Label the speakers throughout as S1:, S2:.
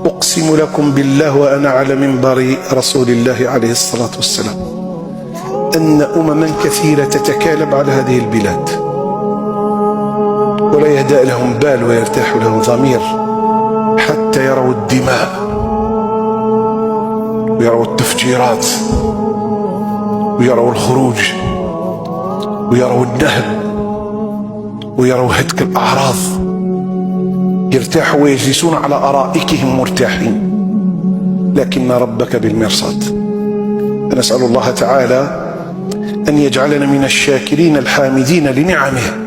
S1: أقسم لكم بالله وأنا على منبر رسول الله عليه الصلاة والسلام أن أمما كثيرة تتكالب على هذه البلاد ولا يهدأ لهم بال ويرتاح لهم ضمير حتى يروا الدماء ويروا التفجيرات ويروا الخروج ويروا النهب ويروا هتك الأعراض، يرتاحوا ويجلسون على أرائكهم مرتاحين، لكن ربك بالمرصاد. فنسأل الله تعالى أن يجعلنا من الشاكرين الحامدين لنعمه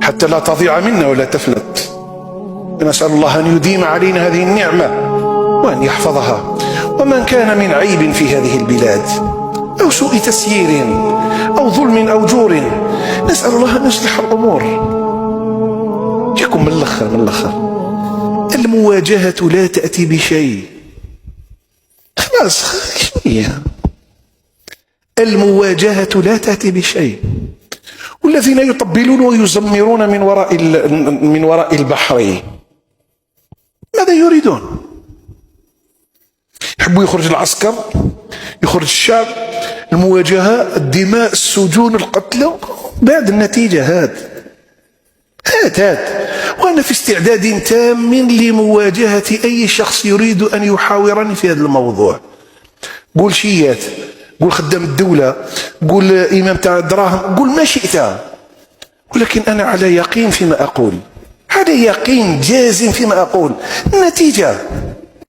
S1: حتى لا تضيع منا ولا تفلت. فنسأل الله أن يديم علينا هذه النعمة وأن يحفظها. ومن كان من عيب في هذه البلاد أو سوء تسيير أو ظلم أو جور نسأل الله أن يصلح الأمور. يكون من الأخر المواجهة لا تأتي بشيء، خلاص شوية. المواجهة لا تأتي بشيء. والذين يطبلون ويزمرون من وراء البحر ماذا يريدون؟ يحبوا يخرج العسكر، يخرج الشعب، المواجهة، الدماء، السجون، القتل، بعد النتيجة هات. وأنا في استعداد تام لمواجهة أي شخص يريد أن يحاورني في هذا الموضوع. قول شيات، قول خدام الدولة، قول إمام تاع الدراهم، قول ما شئت، ولكن أنا على يقين فيما أقول، على يقين جازم فيما أقول. النتيجة